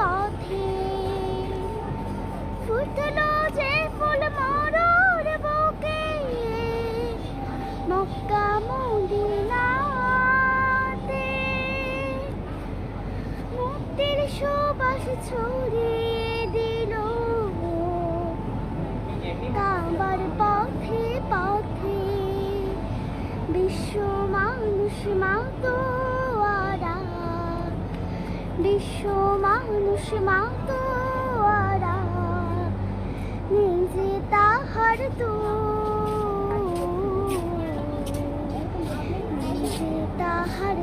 পথে ফুটলো যে ফুল মরুর বুকে মক্কা মদিনাতে মুক্তির সুবাস ছড়িয়ে দিল কাবার পথে পথে বিশ্ব মানুষ মাতোয়ারা বিশ্ব মানুষ মাতোয়ারা নিজে তাহার নিজে তাহার